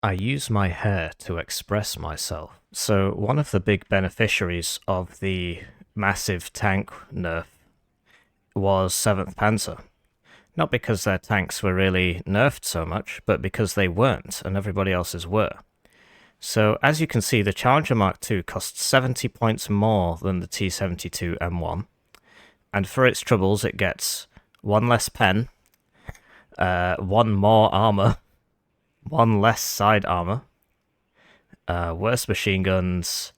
I use my hair to express myself. So one of the big beneficiaries of the massive tank nerf was 7th Panzer. Not because their tanks were really nerfed so much, but because they weren't, and everybody else's were. So as you can see, the Challenger Mark II costs 70 points more than the T-72 M1. And for its troubles, it gets one less pen, one more armor, one less side armor, worse machine guns,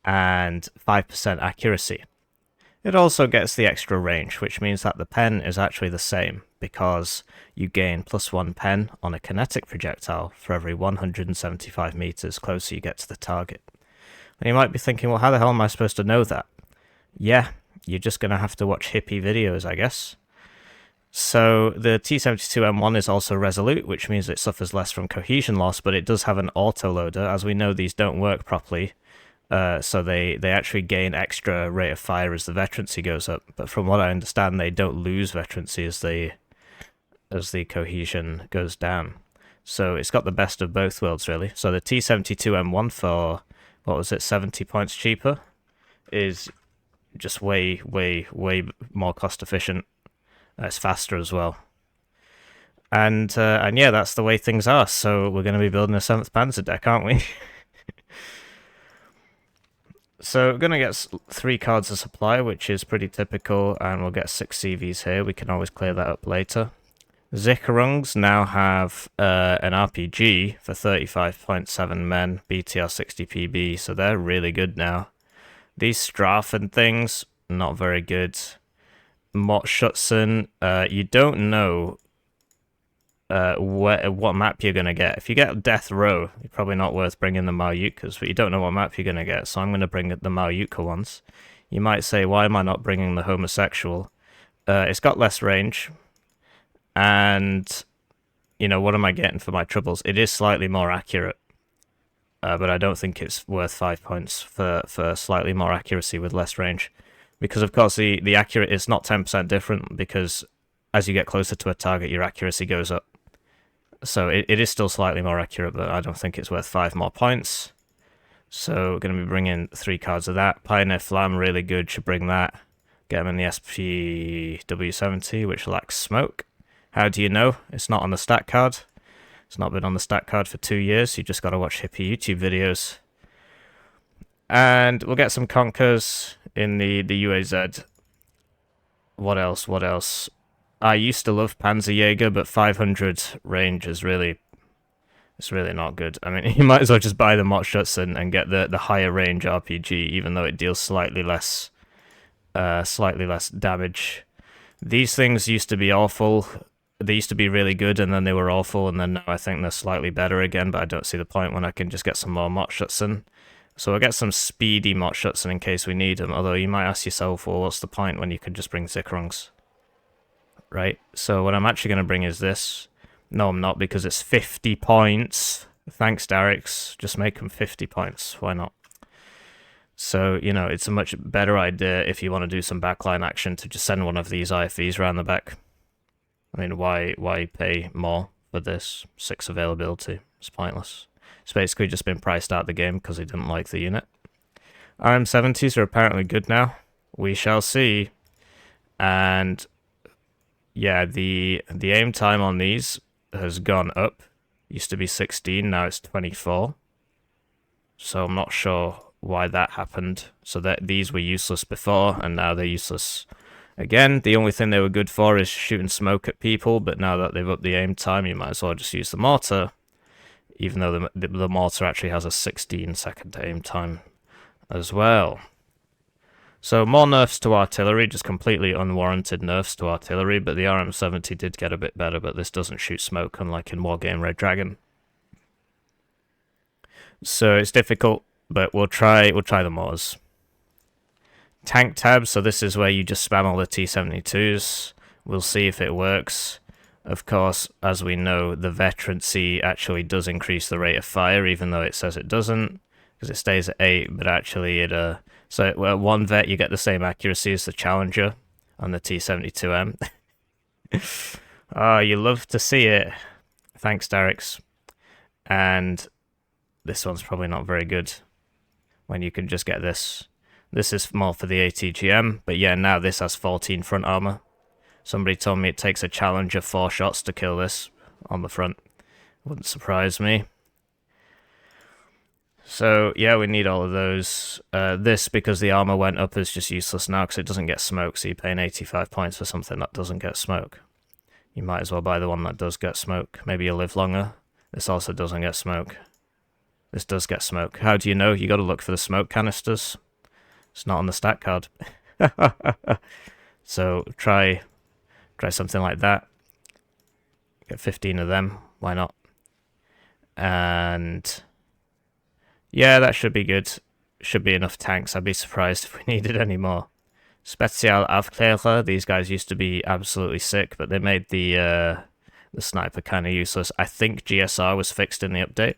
and 5% accuracy. It also gets the extra range, which means that the pen is actually the same, because you gain +1 pen on a kinetic projectile for every 175 meters closer you get to the target. And you might be thinking, well, how the hell am I supposed to know that? Yeah, you're just going to have to watch Hippie videos, I guess. So the T-72M1 is also resolute, which means it suffers less from cohesion loss, but it does have an autoloader. As we know, these don't work properly, so they actually gain extra rate of fire as the veterancy goes up. But from what I understand, they don't lose veterancy as the cohesion goes down. So it's got the best of both worlds, really. So the T-72M1 for, what was it, 70 points cheaper, is just way more cost efficient. It's faster as well. And yeah, that's the way things are. So we're going to be building a 7th Panzer deck, aren't we? So we're going to get 3 cards of supply, which is pretty typical, and we'll get 6 CVs here. We can always clear that up later. Sicherungs now have an RPG for 35.7 men, BTR 60 PB, so they're really good now. These Strafen things, not very good. Mott Schutzen, you don't know what map you're going to get. If you get Death Row, you're probably not worth bringing the Malyukas, but you don't know what map you're going to get, so I'm going to bring the Malyuka ones. You might say, why am I not bringing the Homosexual? It's got less range, and, you know, what am I getting for my troubles? It is slightly more accurate, but I don't think it's worth 5 points for slightly more accuracy with less range. Because, of course, the accurate is not 10% different, because as you get closer to a target, your accuracy goes up. So it is still slightly more accurate, but I don't think it's worth 5 more points. So we're going to be bringing 3 cards of that. Pioneer Flam, really good, should bring that. Get them in the SPW70, which lacks smoke. How do you know? It's not on the stat card. It's not been on the stat card for 2 years. You just got to watch Hippie YouTube videos. And we'll get some Conkers in the UAZ. What else? I used to love Panzerjäger, but 500 range is really not good. I mean, you might as well just buy the Mott Schutzen and get the higher range RPG, even though it deals slightly less damage. These things used to be awful. They used to be really good, and then they were awful, and then now I think they're slightly better again, but I don't see the point when I can just get some more Mott Schutzen. So we'll get some speedy Mott Schutzen in case we need them, although you might ask yourself, well, what's the point when you can just bring Sicherungs? Right, so what I'm actually going to bring is this. No, I'm not, because it's 50 points. Thanks, Darix. Just make them 50 points. Why not? So, you know, it's a much better idea if you want to do some backline action to just send one of these IFVs around the back. I mean, why pay more for this? 6 availability. It's pointless. It's basically just been priced out of the game because he didn't like the unit. RM70s are apparently good now. We shall see. And yeah, the aim time on these has gone up. Used to be 16, now it's 24. So I'm not sure why that happened. So that these were useless before, and now they're useless again. The only thing they were good for is shooting smoke at people, but now that they've upped the aim time, you might as well just use the mortar. Even though the mortar actually has a 16-second aim time as well. So more nerfs to artillery, just completely unwarranted nerfs to artillery, but the RM70 did get a bit better, but this doesn't shoot smoke, unlike in Wargame Red Dragon. So it's difficult, but we'll try the mors. Tank tab, so this is where you just spam all the T-72s. We'll see if it works. Of course, as we know, the veterancy actually does increase the rate of fire, even though it says it doesn't, because it stays at 8, but actually it... So at 1 vet, you get the same accuracy as the Challenger on the T-72M. Oh, you love to see it. Thanks, Darix. And this one's probably not very good when you can just get this. This is more for the ATGM, but yeah, now this has 14 front armor. Somebody told me it takes a challenge of 4 shots to kill this on the front. Wouldn't surprise me. So yeah, we need all of those. This, because the armor went up, is just useless now because it doesn't get smoke, so you're paying 85 points for something that doesn't get smoke. You might as well buy the one that does get smoke. Maybe you'll live longer. This also doesn't get smoke. This does get smoke. How do you know? You gotta look for the smoke canisters. It's not on the stat card. So try something like that. Get 15 of them. Why not? And yeah, that should be good. Should be enough tanks. I'd be surprised if we needed any more. Spezialaufklärer. These guys used to be absolutely sick, but they made the sniper kind of useless. I think GSR was fixed in the update,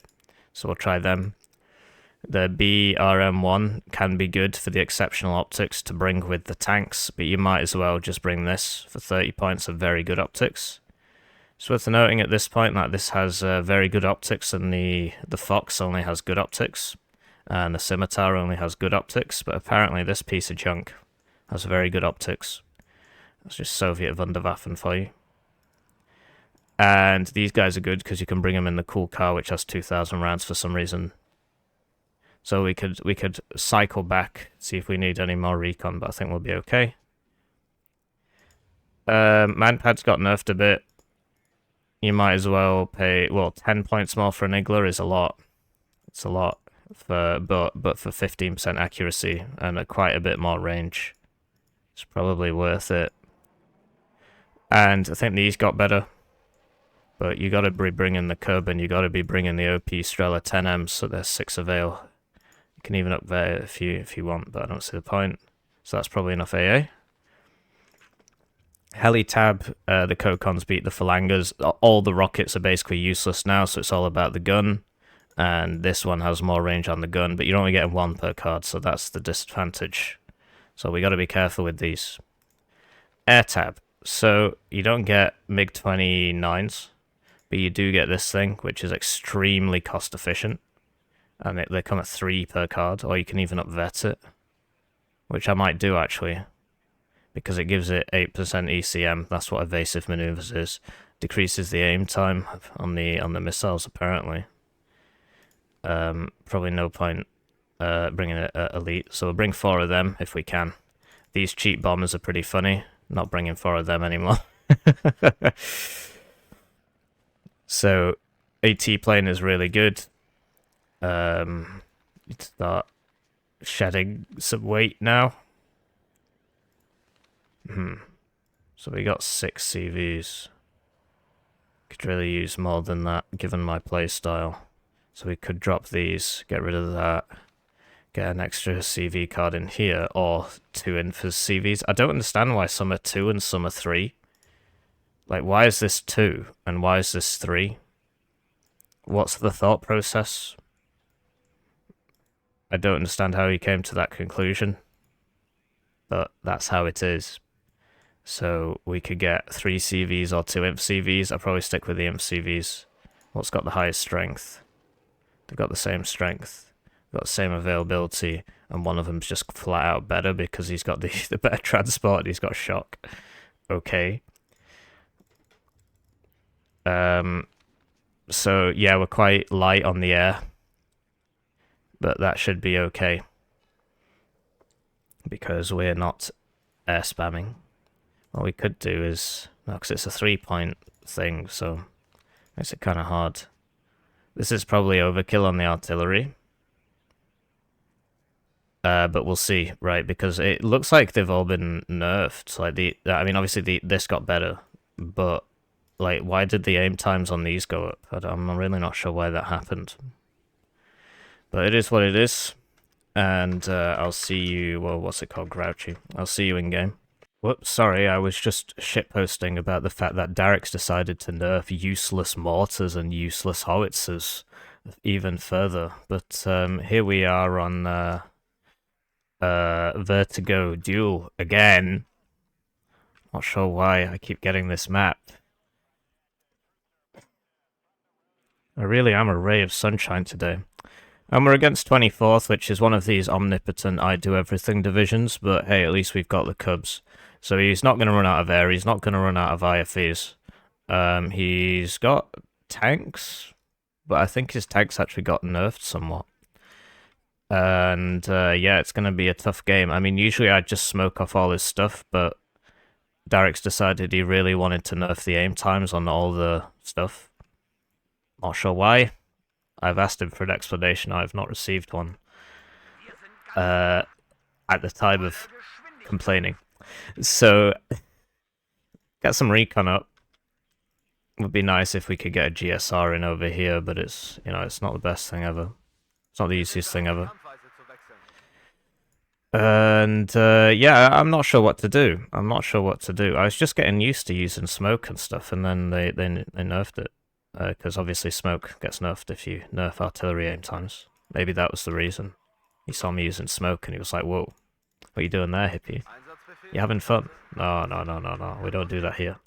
so we'll try them. The BRM1 can be good for the exceptional optics to bring with the tanks, but you might as well just bring this for 30 points of very good optics. It's worth noting at this point that this has very good optics, and the Fox only has good optics, and the Scimitar only has good optics, but apparently this piece of junk has very good optics. That's just Soviet Wunderwaffen for you. And these guys are good because you can bring them in the cool car, which has 2,000 rounds for some reason. So we could cycle back, see if we need any more recon, but I think we'll be okay. Manpad's got nerfed a bit. You might as well pay, well, 10 points more for an Igler is a lot. It's a lot, but for 15% accuracy and quite a bit more range. It's probably worth it. And I think these got better. But you gotta be bringing the Cub, and you gotta be bringing the OP Strela 10Ms, so there's 6 avail. You can even up there if you want, but I don't see the point. So that's probably enough AA. Heli-Tab, the Kokons beat the Phalangers. All the rockets are basically useless now, so it's all about the gun. And this one has more range on the gun, but you're only getting 1 per card, so that's the disadvantage. So we gotta be careful with these. Air-Tab. So you don't get MiG-29s, but you do get this thing, which is extremely cost efficient. And they come at 3 per card, or you can even up-vet it. Which I might do, actually. Because it gives it 8% ECM, that's what evasive maneuvers is. Decreases the aim time on the missiles, apparently. Probably no point bringing it at elite, so we'll bring 4 of them if we can. These cheap bombers are pretty funny. Not bringing 4 of them anymore. So, AT plane is really good. Need to start shedding some weight now. So we got 6 CVs. Could really use more than that, given my playstyle. So we could drop these, get rid of that, get an extra CV card in here, or 2 in for CVs. I don't understand why some are 2 and some are 3. Like, why is this 2 and why is this 3? What's the thought process? I don't understand how he came to that conclusion, but that's how it is. So we could get 3 CVs or 2 imp CVs. I'll probably stick with the imp CVs. What's got the highest strength? They've got the same strength. They've got the same availability, and one of them's just flat out better because he's got the better transport and he's got shock. Okay. So yeah, we're quite light on the air, but that should be okay because we're not air spamming. What we could do is, no, because it's a 3-point thing, so makes it kind of hard. This is probably overkill on the artillery. But we'll see, right? Because it looks like they've all been nerfed. Like I mean, obviously this got better, but like, why did the aim times on these go up? I'm really not sure why that happened. But it is what it is, and I'll see you. Well, what's it called, GROUCHY? I'll see you in game. Whoops, sorry, I was just shitposting about the fact that Derek's decided to nerf useless mortars and useless howitzers even further. But here we are on Vertigo Duel again. Not sure why I keep getting this map. I really am a ray of sunshine today. And we're against 24th, which is one of these omnipotent I-do-everything divisions, but hey, at least we've got the Cubs. So he's not going to run out of air, he's not going to run out of IFEs. He's got tanks, but I think his tanks actually got nerfed somewhat. And yeah, it's going to be a tough game. I mean, usually I'd just smoke off all his stuff, but Derek's decided he really wanted to nerf the aim times on all the stuff. Not sure why. I've asked him for an explanation. I have not received one at the time of complaining. So, get some recon up. Would be nice if we could get a GSR in over here, but it's, you know, it's not the best thing ever. It's not the easiest thing ever. And yeah, I'm not sure what to do. I'm not sure what to do. I was just getting used to using smoke and stuff, and then they nerfed it. Because obviously smoke gets nerfed if you nerf artillery aim times. Maybe that was the reason. He saw me using smoke and he was like, whoa, what are you doing there, Hippie? You having fun? No, no, no, no, no, we don't do that here.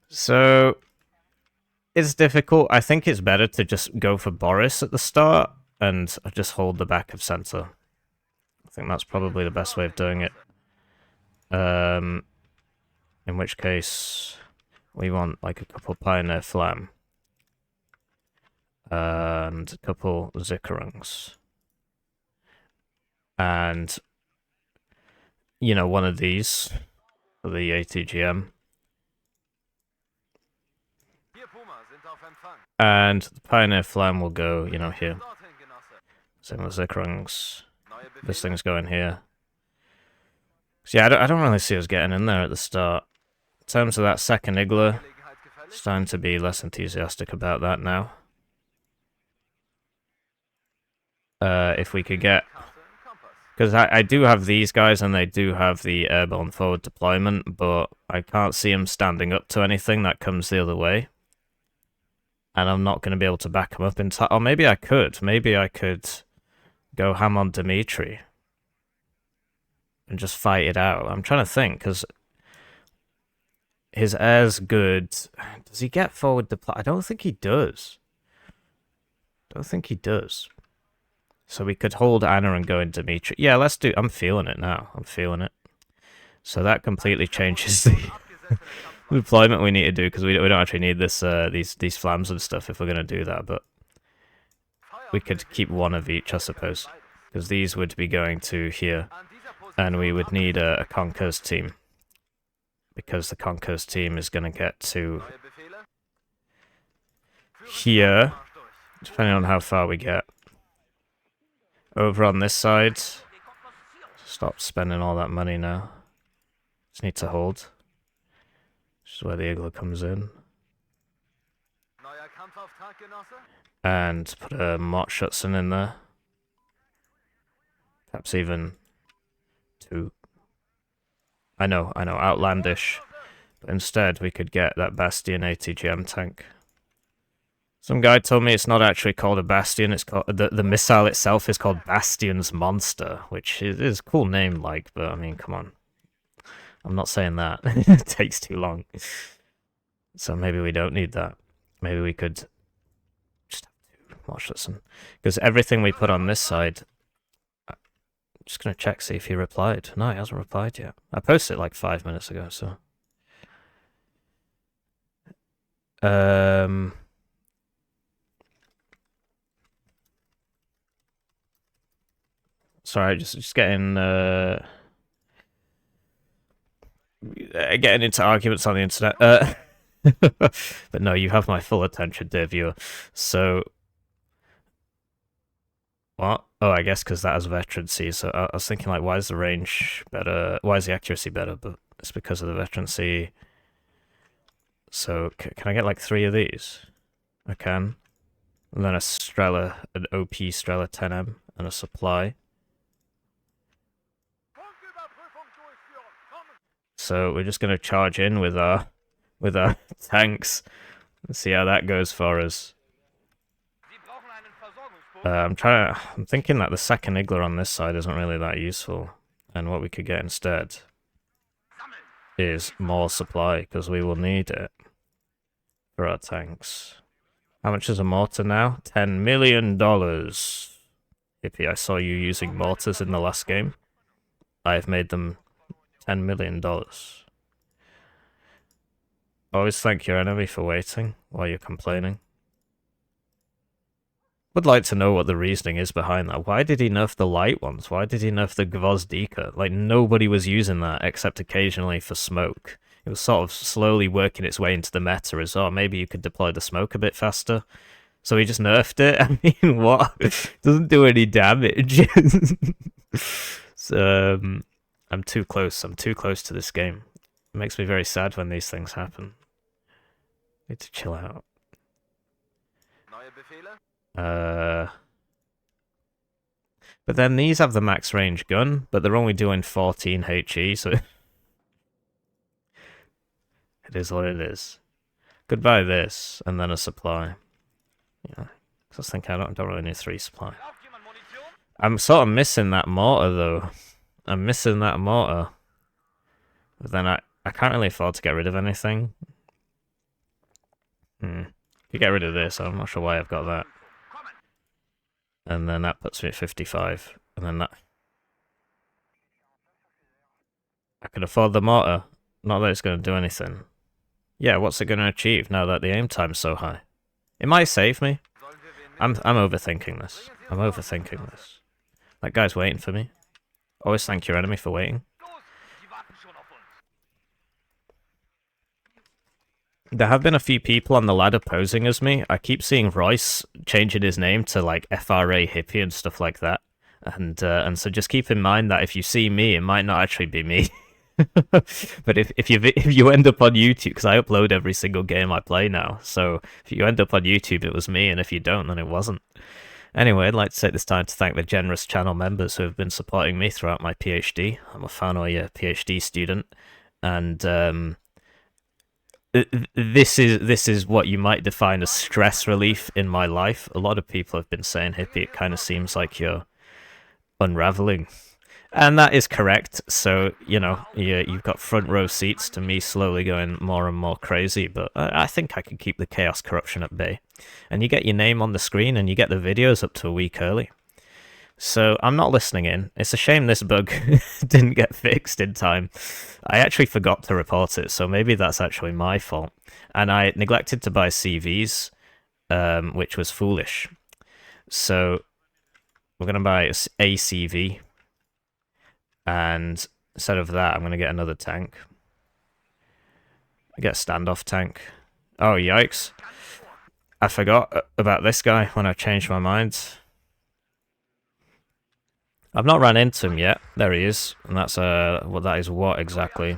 So, it's difficult. I think it's better to just go for Boris at the start and just hold the back of center. I think that's probably the best way of doing it. In which case, we want like a couple Pioneer Flam. And a couple Zickerungs. And, you know, one of these for the ATGM. And the Pioneer Flam will go, you know, here. Same with Zickerungs. This thing's going here. So yeah, I don't really see us getting in there at the start. In terms of that second Igla, starting to be less enthusiastic about that now. If we could get... Because I do have these guys and they do have the airborne forward deployment, but I can't see them standing up to anything that comes the other way. And I'm not going to be able to back them up in time. Or maybe I could. Maybe I could go ham on Dmitri. And just fight it out. I'm trying to think, because his air's good. Does he get forward deploy? I don't think he does. Don't think he does. So we could hold Anna and go in Dmitri. Yeah, let's do... I'm feeling it now. I'm feeling it. So that completely changes the deployment we need to do, because we don't actually need this these flams and stuff if we're going to do that, but we could keep one of each, I suppose, because these would be going to here, and we would need a Conquer's team, because the Conquer's team is going to get to here, depending on how far we get. Over on this side, stop spending all that money now. Just need to hold. This is where the Igla comes in. And put a Mott Schutzen in there. Perhaps even two. I know, outlandish. But instead we could get that Bastion ATGM tank. Some guy told me it's not actually called a Bastion, it's called the missile itself is called Bastion's Monster, which is a cool name, like, but I mean, come on. I'm not saying that. It takes too long. So maybe we don't need that. Maybe we could just have to watch this one. Because everything we put on this side, I'm just going to check, see if he replied. No, he hasn't replied yet. I posted it like 5 minutes ago, so. Sorry, just getting into arguments on the internet. But no, you have my full attention, dear viewer. So, what? Oh, I guess because that has veterancy. So I was thinking, like, why is the range better? Why is the accuracy better? But it's because of the veterancy. So can I get like 3 of these? I can. And then a Strela, an OP Strela 10M, and a supply. So we're just going to charge in with our tanks and see how that goes for us. I'm thinking that the second Igla on this side isn't really that useful, and what we could get instead is more supply, because we will need it for our tanks. How much is a mortar now? $10 million. Hippie, I saw you using mortars in the last game. I have made them $10 million. Always thank your enemy for waiting while you're complaining. Would like to know what the reasoning is behind that. Why did he nerf the light ones? Why did he nerf the Gvozdika? Like, nobody was using that except occasionally for smoke. It was sort of slowly working its way into the meta as well. Maybe you could deploy the smoke a bit faster. So he just nerfed it? I mean, what? Doesn't do any damage. So, I'm too close. I'm too close to this game. It makes me very sad when these things happen. Need to chill out. But then these have the max range gun, but they're only doing 14 HE, so it is what it is. Goodbye this, and then a supply. Yeah, because I was thinking I don't really need 3 supply. I'm sort of missing that mortar though. I'm missing that mortar. But then I can't really afford to get rid of anything. If you get rid of this, I'm not sure why I've got that. And then that puts me at 55. And then that... I can afford the mortar. Not that it's going to do anything. Yeah, what's it going to achieve now that the aim time's so high? It might save me. I'm overthinking this. I'm overthinking this. That guy's waiting for me. Always thank your enemy for waiting. There have been a few people on the ladder posing as me. I keep seeing Royce changing his name to like FRA Hippie and stuff like that. And so just keep in mind that if you see me, it might not actually be me. But if you end up on YouTube, because I upload every single game I play now, so if you end up on YouTube, it was me, and if you don't, then it wasn't. Anyway, I'd like to take this time to thank the generous channel members who have been supporting me throughout my PhD. I'm a finally a PhD student, and this is what you might define as stress relief in my life. A lot of people have been saying, Hippie, it kind of seems like you're unraveling. And that is correct. So, you know, you've got front row seats to me slowly going more and more crazy, but I think I can keep the chaos corruption at bay. And you get your name on the screen and you get the videos up to a week early. So I'm not listening in. It's a shame this bug didn't get fixed in time. I actually forgot to report it, so maybe that's actually my fault. And I neglected to buy CVs, which was foolish. So we're going to buy a CV. And instead of that, I'm going to get another tank. I get a standoff tank. Oh, yikes. I forgot about this guy when I changed my mind. I've not ran into him yet. There he is. And that's well, that is what exactly?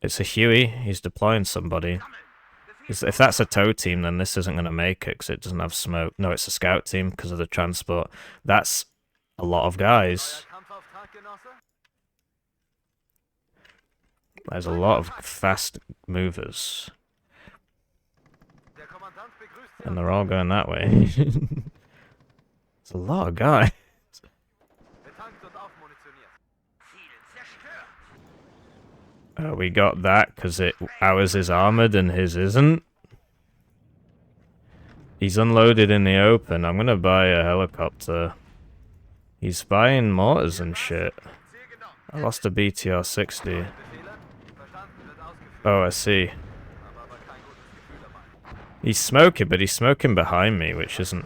It's a Huey. He's deploying somebody. If that's a tow team, then this isn't going to make it because it doesn't have smoke. No, it's a scout team because of the transport. That's a lot of guys. There's a lot of fast movers. And they're all going that way. It's a lot of guys. We got that because ours is armored and his isn't. He's unloaded in the open. I'm gonna buy a helicopter. He's buying mortars and shit. I lost a BTR 60. Oh, I see. He's smoking, but he's smoking behind me, which isn't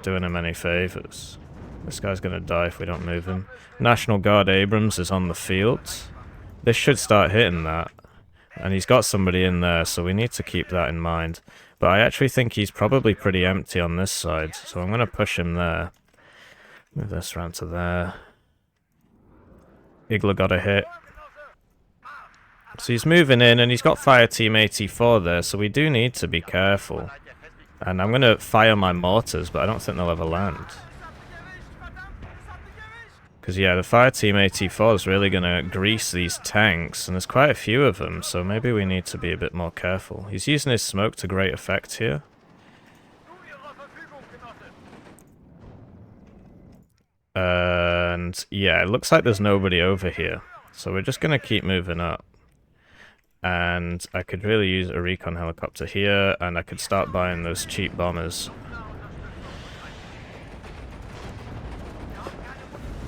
doing him any favors. This guy's gonna die if we don't move him. National Guard Abrams is on the field. This should start hitting that. And he's got somebody in there, so we need to keep that in mind. But I actually think he's probably pretty empty on this side, so I'm gonna push him there. Move this round to there. Igla got a hit. So he's moving in, and he's got Fire Team 84 there, so we do need to be careful. And I'm going to fire my mortars, but I don't think they'll ever land. Because, yeah, the Fire Team 84 is really going to grease these tanks, and there's quite a few of them, so maybe we need to be a bit more careful. He's using his smoke to great effect here. And yeah, it looks like there's nobody over here. So we're just going to keep moving up. And I could really use a recon helicopter here, and I could start buying those cheap bombers.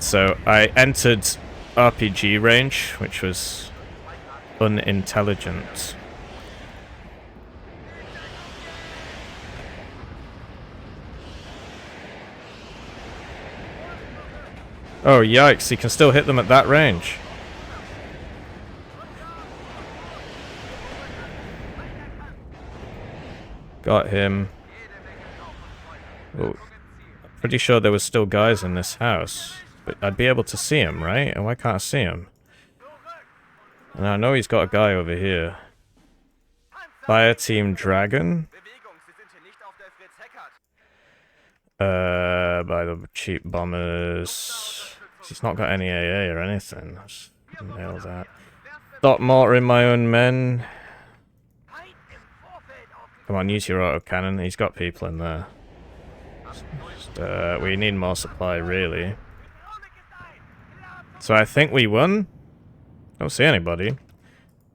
So I entered RPG range, which was unintelligent. Oh yikes, he can still hit them at that range. Got him. Oh, pretty sure there was still guys in this house. But I'd be able to see him, right? And why can't I see him? And I know he's got a guy over here. Fire Team Dragon. By the cheap bombers. He's not got any AA or anything. Let's nail that. Thought mortar in my own men. Come on, use your autocannon. He's got people in there. Just, we need more supply, really. So I think we won. Don't see anybody.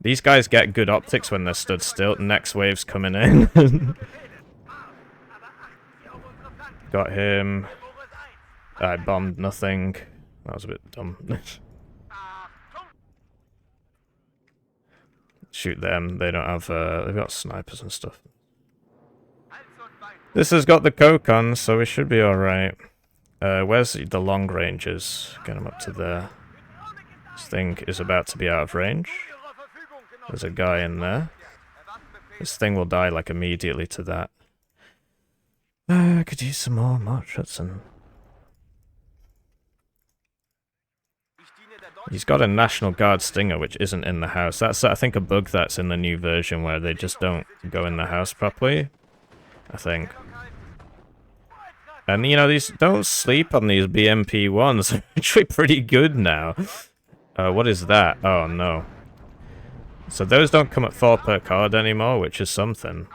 These guys get good optics when they're stood still. Next wave's coming in. Got him. I bombed nothing. That was a bit dumb. Shoot them. They don't have, they've got snipers and stuff. This has got the coke on, so we should be alright. Where's the long ranges? Get them up to there. This thing is about to be out of range. There's a guy in there. This thing will die like immediately to that. I could use some more March Hudson. He's got a National Guard Stinger, which isn't in the house. That's, I think, a bug that's in the new version where they just don't go in the house properly. I think. And, you know, these don't sleep on these BMP ones. They're actually pretty good now. What is that? Oh, no. So those don't come at 4 per card anymore, which is something.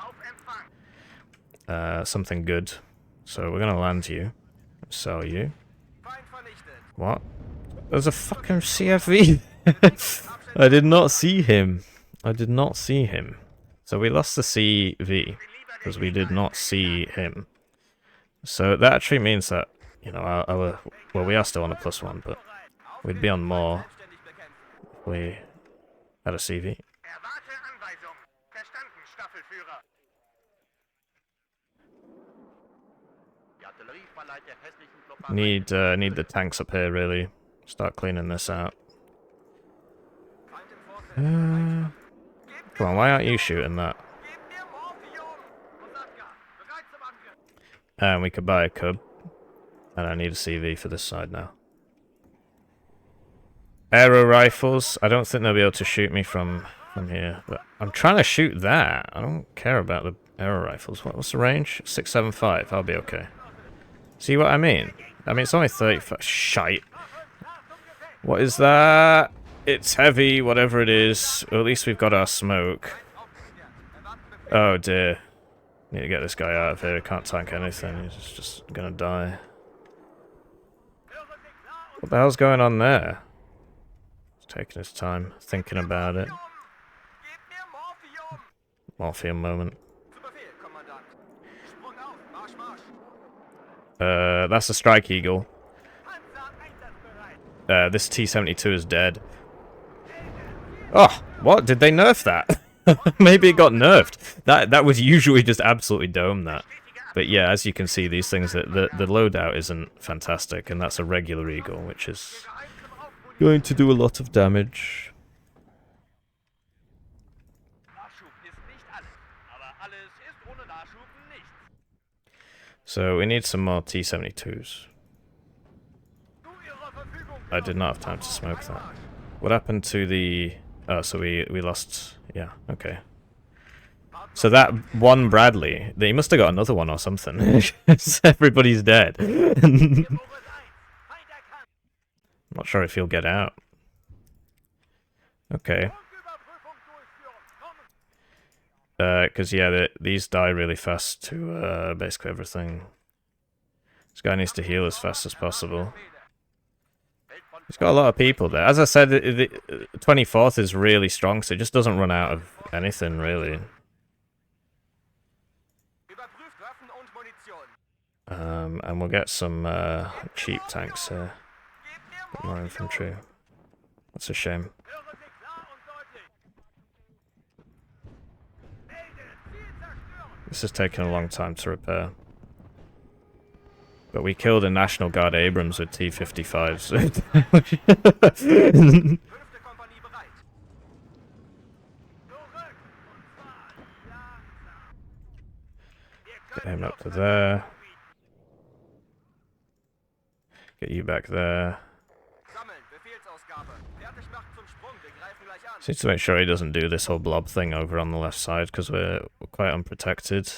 Something good. So we're gonna land you. Sell you. What? There's a fucking CFV! I did not see him. I did not see him. So we lost the CV, because we did not see him. So that actually means that, you know, our well, we are still on a +1, but we'd be on more if we had a CV. Need the tanks up here, really. Start cleaning this out. Come on, why aren't you shooting that? And we could buy a cub. And I need a CV for this side now. Aero rifles. I don't think they'll be able to shoot me from here. But I'm trying to shoot that. I don't care about the aero rifles. What's the range? 675. I'll be okay. See what I mean? I mean, it's only 35. Shite. What is that? It's heavy, whatever it is. Or at least we've got our smoke. Oh dear. Need to get this guy out of here. Can't tank anything. He's just gonna die. What the hell's going on there? He's taking his time, thinking about it. Morphium moment. That's a Strike Eagle. This T-72 is dead. Oh, what? Did they nerf that? Maybe it got nerfed. That was usually just absolutely dome that. But yeah, as you can see, these things, the loadout isn't fantastic, and that's a regular Eagle, which is going to do a lot of damage. So we need some more T-72s. I did not have time to smoke that. What happened to the... Oh, so we lost... Yeah, okay. So that one Bradley, they must have got another one or something. Everybody's dead. I'm not sure if he'll get out. Okay. Because, yeah, these die really fast to basically everything. This guy needs to heal as fast as possible. He's got a lot of people there. As I said, the 24th is really strong, so it just doesn't run out of anything, really. And we'll get some cheap tanks here. More infantry. That's a shame. This is taking a long time to repair. But we killed a National Guard Abrams with T-55s. Get him up to there. Get you back there. Just need to make sure he doesn't do this whole blob thing over on the left side, because we're quite unprotected.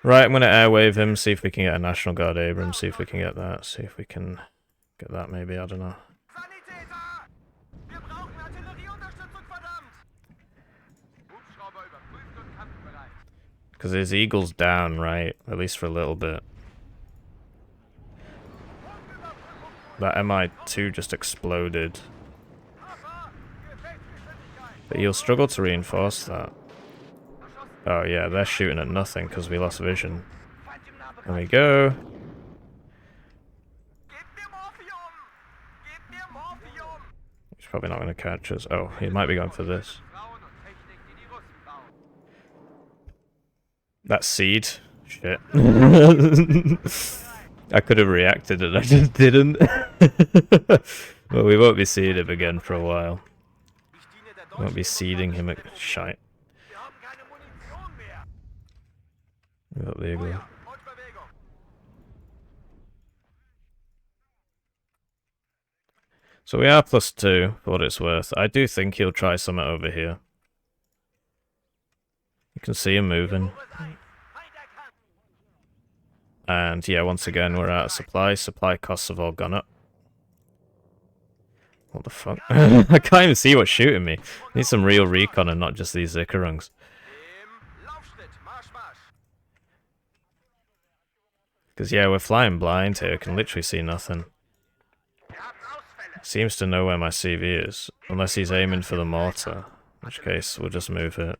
Right, I'm going to airwave him, see if we can get a National Guard Abrams, see if we can get that, see if we can get that maybe, I don't know. Because his Eagle's down, right? At least for a little bit. That MI2 just exploded. But you'll struggle to reinforce that. Oh yeah, they're shooting at nothing because we lost vision. There we go. He's probably not going to catch us. Oh, he might be going for this. That's seed. Shit. I could have reacted and I just didn't. Well, we won't be seeing him again for a while. We won't be seeding him at shite. We got the Eagle. So we are +2 for what it's worth. I do think he'll try something over here. You can see him moving. And yeah, once again, we're out of supply. Supply costs have all gone up. What the fuck? I can't even see what's shooting me. I need some real recon and not just these Icarungs. Because yeah, we're flying blind here. Can literally see nothing. Seems to know where my CV is. Unless he's aiming for the mortar. In which case, we'll just move it.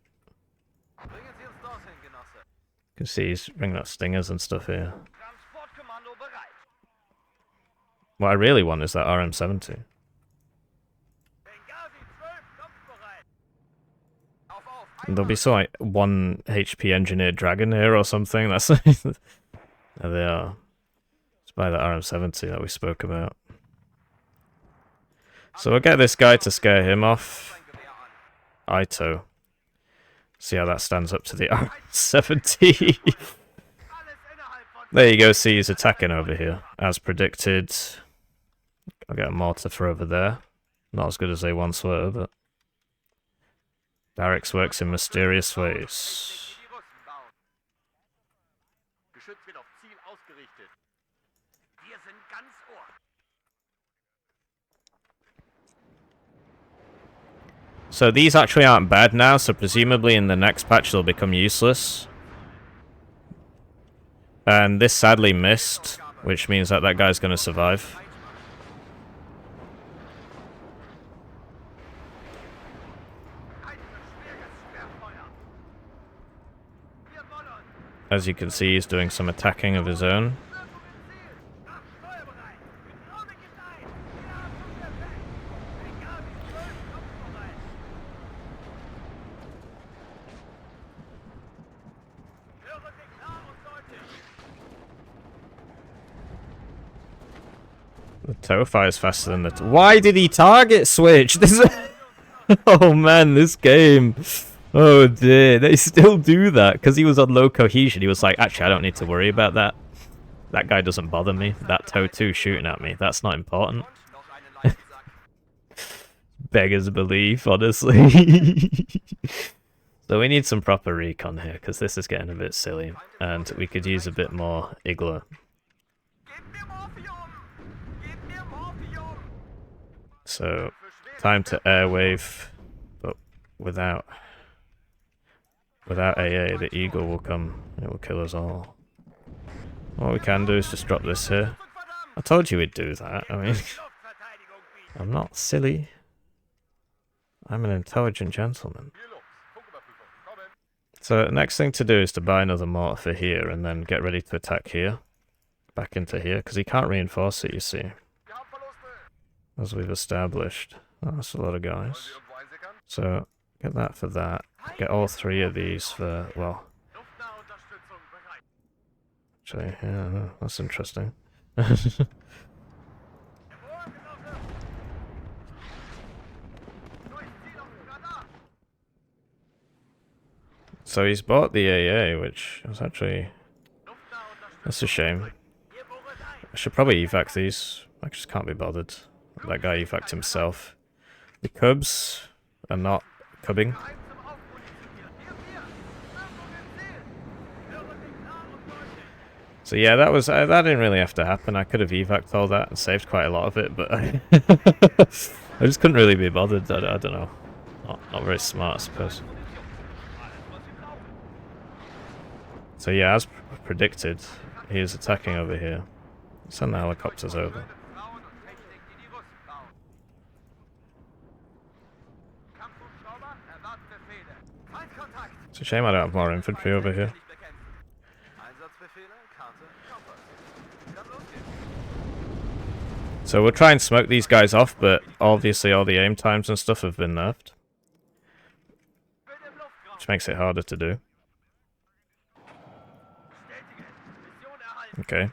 You can see he's bringing out stingers and stuff here. What I really want is that RM-70. There'll be some like 1 HP engineered dragon here or something. That's there they are. It's by the RM-70 that we spoke about. So we'll get this guy to scare him off. Ito. See how that stands up to the RM-70. There you go, see he's attacking over here. As predicted. I'll get a mortar for over there. Not as good as they once were, but... Barracks works in mysterious ways. So these actually aren't bad now, so presumably in the next patch they'll become useless. And this sadly missed, which means that that guy's going to survive. As you can see, he's doing some attacking of his own. The toe fires faster than the... Why did he target switch? This is... Oh man, this game... Oh dear, they still do that, because he was on low cohesion. He was like, actually, I don't need to worry about that. That guy doesn't bother me. That toe 2 shooting at me, that's not important. Beggars belief, honestly. So we need some proper recon here, because this is getting a bit silly. And we could use a bit more Igla. So, time to airwave, but without AA, the Eagle will come, it will kill us all. What we can do is just drop this here. I told you we'd do that, I mean, I'm not silly. I'm an intelligent gentleman. So next thing to do is to buy another mortar for here and then get ready to attack here. Back into here, because he can't reinforce it, you see. As we've established. Oh, that's a lot of guys. So, get that for that. Get all three of these for, well... Actually, yeah, that's interesting. So he's bought the AA, which is actually... That's a shame. I should probably evac these. I just can't be bothered. That guy evac'd himself. The cubs are not cubbing. So yeah, that was that didn't really have to happen. I could have evac'd all that and saved quite a lot of it, but I just couldn't really be bothered. I don't know. Not very smart, I suppose. So yeah, as predicted, he is attacking over here. Send the helicopters over. It's a shame I don't have more infantry over here. So we'll try and smoke these guys off, but obviously all the aim times and stuff have been nerfed. Which makes it harder to do. Okay.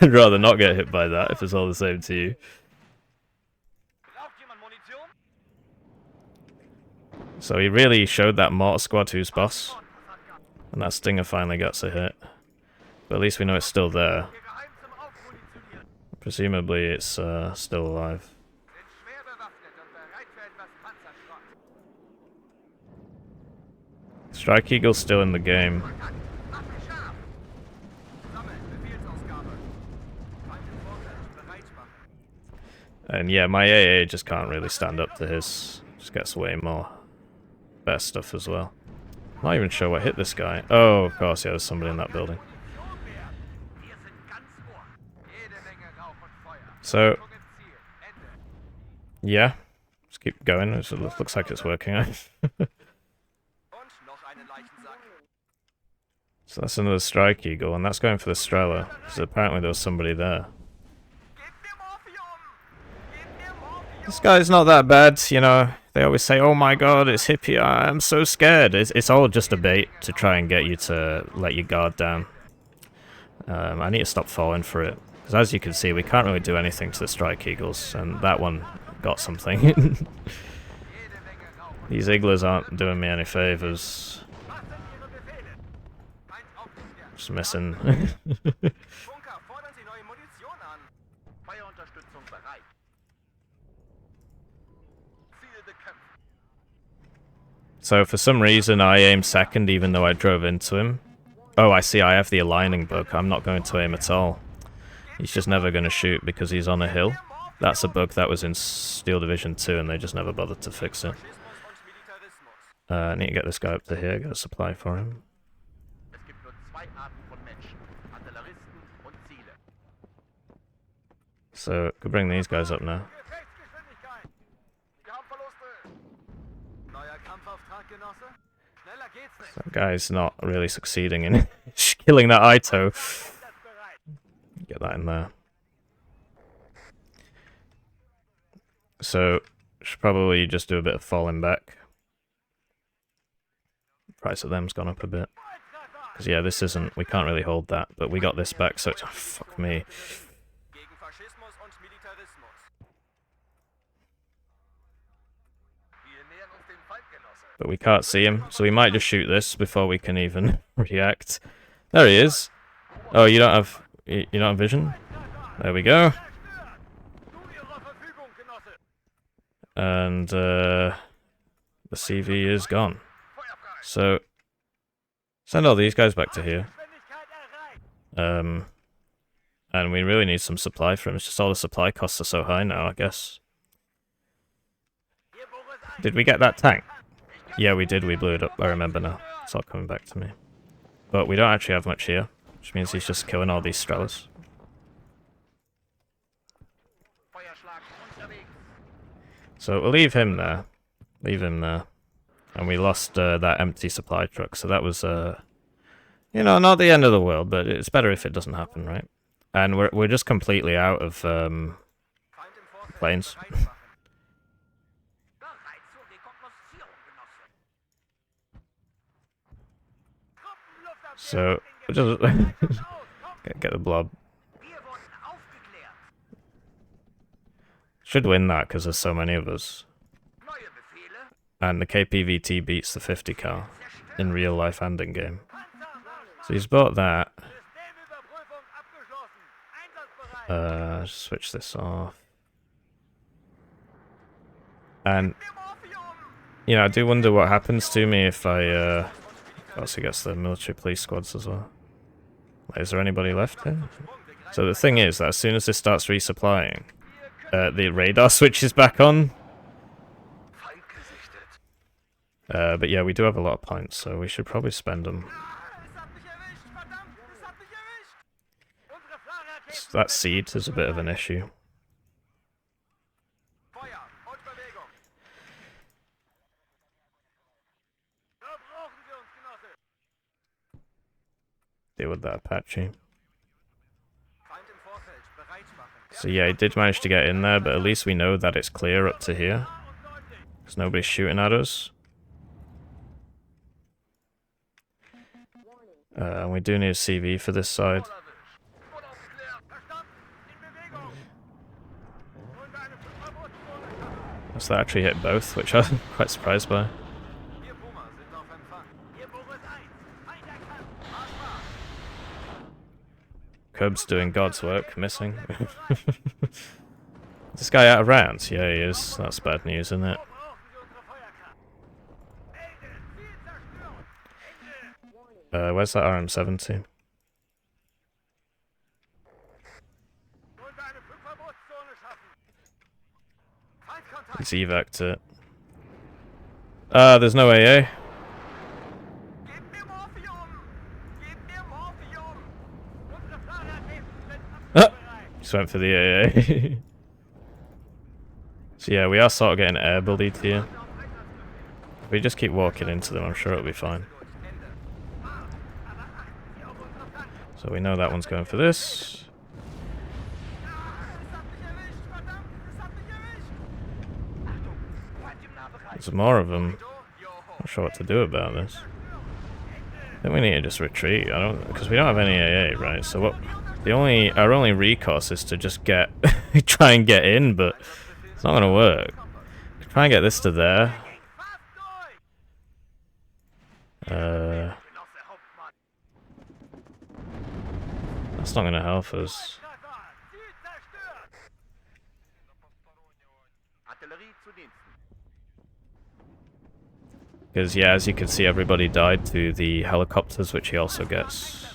I'd rather not get hit by that if it's all the same to you. So he really showed that mortar squad who's boss. And that Stinger finally gets a hit. But at least we know it's still there. Presumably it's still alive. Strike Eagle's still in the game. And yeah, my AA just can't really stand up to his. Just gets way more better stuff as well. I'm not even sure what hit this guy. Oh, of course, yeah, there's somebody in that building. So, yeah, just keep going. It looks like it's working. So that's another Strike Eagle, and that's going for the Strela, because apparently there was somebody there. This guy's not that bad, you know. They always say, oh my god, it's Hippie, I'm so scared. It's all just a bait to try and get you to let your guard down. I need to stop falling for it. Because as you can see, we can't really do anything to the Strike Eagles, and that one got something. These Igglers aren't doing me any favours. Just missing. So for some reason I aimed second even though I drove into him. Oh, I see, I have the aligning bug. I'm not going to aim at all. He's just never going to shoot because he's on a hill. That's a bug that was in Steel Division 2 and they just never bothered to fix it. I need to get this guy up to here, get a supply for him. So, could bring these guys up now. That guy's not really succeeding in killing that Ito. Get that in there. So, should probably just do a bit of falling back. Price of them's gone up a bit. Because yeah, this isn't, we can't really hold that, but we got this back, so it's, oh, fuck me. But we can't see him, so we might just shoot this before we can even react. There he is. Oh, you don't have vision? There we go. And the CV is gone. So send all these guys back to here. And we really need some supply for him. It's just all the supply costs are so high now, I guess. Did we get that tank? Yeah, we did. We blew it up. I remember now. It's all coming back to me. But we don't actually have much here, which means he's just killing all these Strelas. So we'll leave him there. Leave him there. And we lost that empty supply truck, so that was, you know, not the end of the world, but it's better if it doesn't happen, right? And we're just completely out of planes. So we'll just get the blob. Should win that because there's so many of us. And the KPVT beats the 50 car in real life and in game. So he's bought that. Switch this off. And, you know, I do wonder what happens to me if I, also gets the military police squads as well. Like, is there anybody left here? So the thing is that as soon as this starts resupplying, the radar switches back on. But yeah, we do have a lot of points, so we should probably spend them. That seed is a bit of an issue. Deal with that Apache. So yeah, he did manage to get in there, but at least we know that it's clear up to here. Because nobody's shooting at us. And we do need a CV for this side. So that actually hit both, which I'm quite surprised by. Cub's doing God's work, missing. Is this guy out of rounds? Yeah, he is. That's bad news, isn't it? Where's that RM-70? He's evac'd it. There's no AA. Just went for the AA. So yeah, we are sort of getting air bullied here. If we just keep walking into them, I'm sure it'll be fine. So we know that one's going for this. There's more of them. Not sure what to do about this. I think we need to just retreat. Because we don't have any AA, right? So what? Our only recourse is to just try and get in, but it's not gonna work. Try and get this to there. That's not gonna help us. Because, yeah, as you can see, everybody died to the helicopters, which he also gets.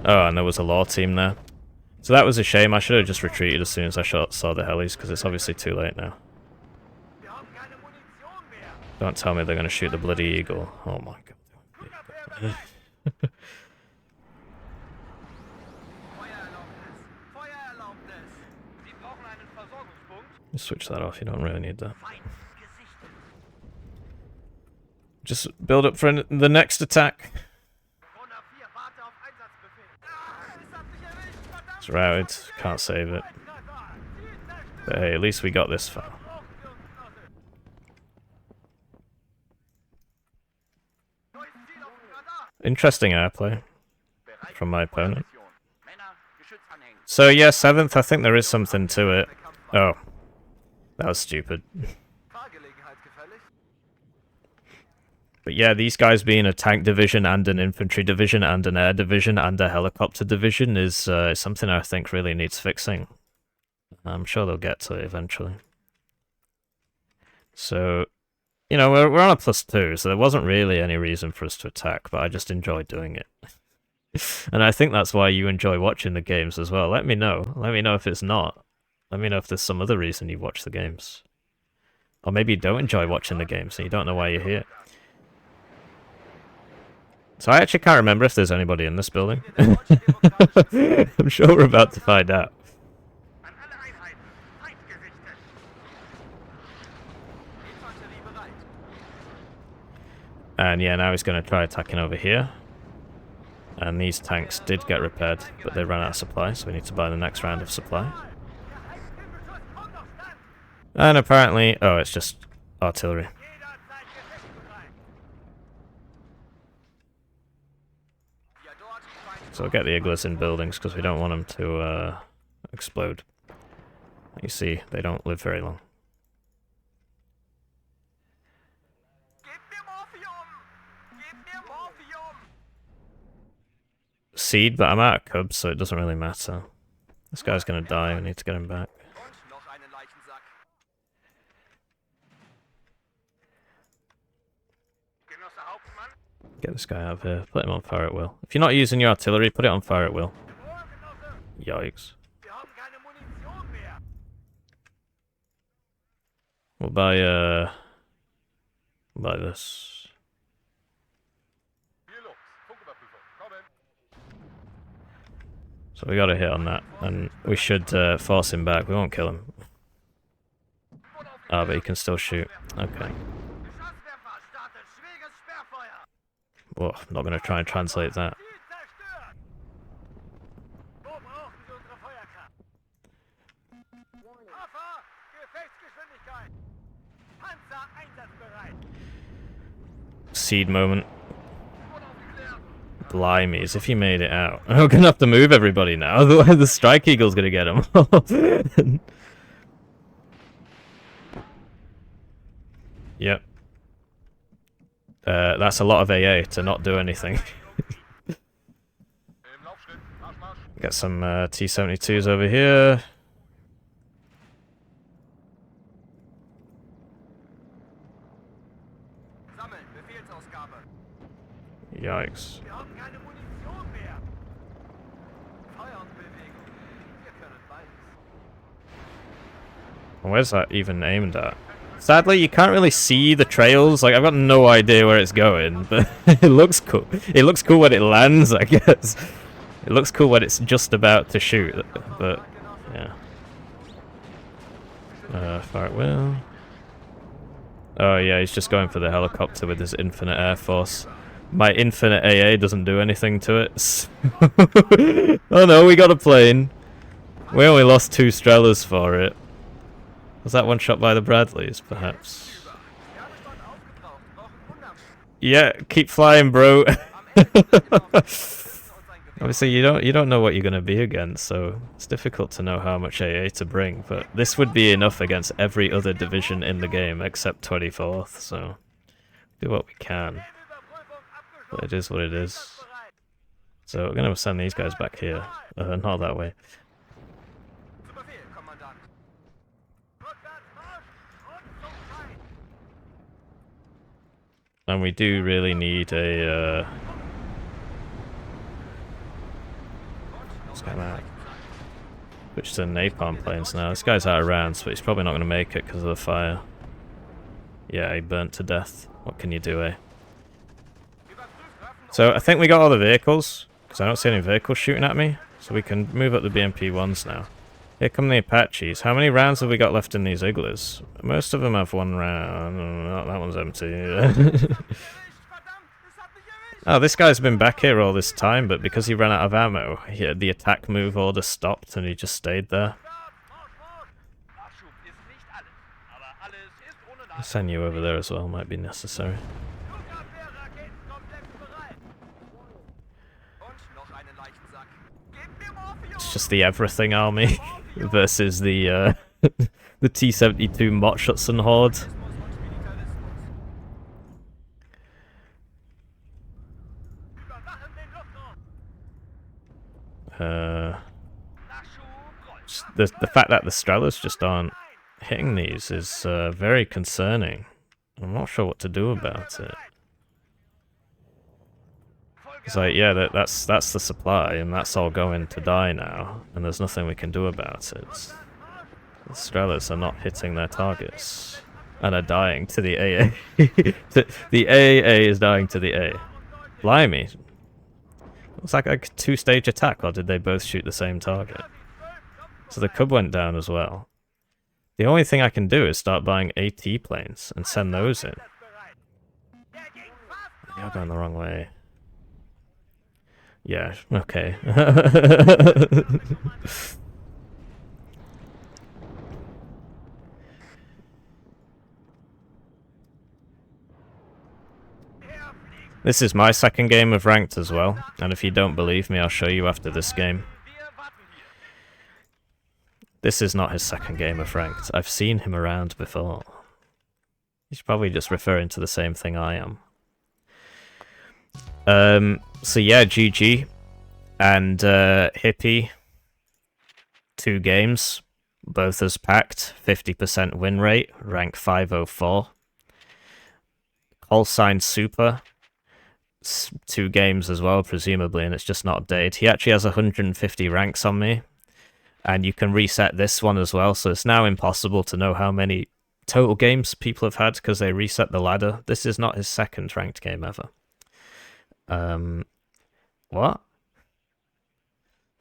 Oh, and there was a law team there. So that was a shame. I should have just retreated as soon as I saw the helis, because it's obviously too late now. Don't tell me they're going to shoot the bloody eagle. Oh my god. Just switch that off, you don't really need that. Just build up for the next attack. It's routed, can't save it. But hey, at least we got this far. Interesting airplay from my opponent. So yeah, 7th, I think there is something to it. Oh, that was stupid. But yeah, these guys being a tank division and an infantry division and an air division and a helicopter division is something I think really needs fixing. I'm sure they'll get to it eventually. So, you know, we're on a +2, so there wasn't really any reason for us to attack, but I just enjoyed doing it. And I think that's why you enjoy watching the games as well. Let me know. Let me know if it's not. Let me know if there's some other reason you watch the games. Or maybe you don't enjoy watching the games and you don't know why you're here. So I actually can't remember if there's anybody in this building. I'm sure we're about to find out. And yeah, now he's going to try attacking over here. And these tanks did get repaired, but they ran out of supply, so we need to buy the next round of supply. And apparently... oh, it's just artillery. So we'll get the igloos in buildings, because we don't want them to explode. You see, they don't live very long. Seed, but I'm out of cubs, so it doesn't really matter. This guy's gonna die, we need to get him back. Get this guy out of here, put him on fire at will. If you're not using your artillery, put it on fire at will. Yikes. We'll buy this. So we got a hit on that, and we should force him back. We won't kill him. Ah, but he can still shoot. Okay. Whoa, I'm not going to try and translate that. Seed moment. Blimey, as if he made it out. I'm going to have to move everybody now, otherwise the Strike Eagle's going to get him. Yep. That's a lot of AA to not do anything. Get some T-72s over here. Yikes. Where's that even aimed at? Sadly, you can't really see the trails. Like, I've got no idea where it's going, but it looks cool. It looks cool when it lands, I guess. It looks cool when it's just about to shoot, but yeah. Fire at will. Oh yeah, he's just going for the helicopter with his infinite air force. My infinite AA doesn't do anything to it. Oh no, we got a plane. We only lost 2 Strelas for it. Was that one shot by the Bradleys, perhaps? Yeah, keep flying, bro. Obviously, you don't know what you're gonna be against, so it's difficult to know how much AA to bring. But this would be enough against every other division in the game except 24th. So do what we can. But it is what it is. So we're gonna send these guys back here, not that way. And we do really need a which is a napalm planes now. This guy's out of rounds, but he's probably not going to make it because of the fire. Yeah, he burnt to death. What can you do, eh? So I think we got all the vehicles, because I don't see any vehicles shooting at me. So we can move up the BMP-1s now. Here come the Apaches. How many rounds have we got left in these igloos? Most of them have 1 round. Oh, that one's empty. Oh, this guy's been back here all this time, but because he ran out of ammo, the attack move order stopped and he just stayed there. I'll send you over there as well, might be necessary. It's just the everything army versus the the T-72 Motschützen horde. The fact that the Strelas just aren't hitting these is very concerning. I'm not sure what to do about it. It's like, yeah, that's the supply, and that's all going to die now, and there's nothing we can do about it. The Strelas are not hitting their targets, and are dying to the AA. The AA is dying to the A. Blimey. It's like a 2-stage attack, or did they both shoot the same target? So the Cub went down as well. The only thing I can do is start buying AT planes and send those in. You're going the wrong way. Yeah, okay. This is my second game of ranked as well, and if you don't believe me, I'll show you after this game. This is not his second game of ranked. I've seen him around before. He's probably just referring to the same thing I am. So yeah, GG. And Hippie, 2 games, both as packed, 50% win rate, rank 504. Callsign SUPA, 2 games as well, presumably, and it's just not updated. He actually has 150 ranks on me, and you can reset this one as well, so it's now impossible to know how many total games people have had because they reset the ladder. This is not his second ranked game ever. What?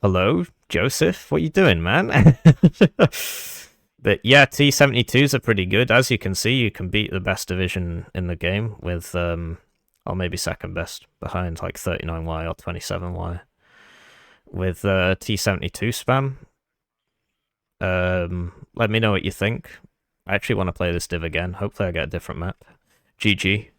Hello, Joseph? What you doing, man? But yeah, T-72s are pretty good. As you can see, you can beat the best division in the game with, or maybe second best, behind like 39Y or 27Y. With T-72 spam. Let me know what you think. I actually want to play this div again. Hopefully I get a different map. GG.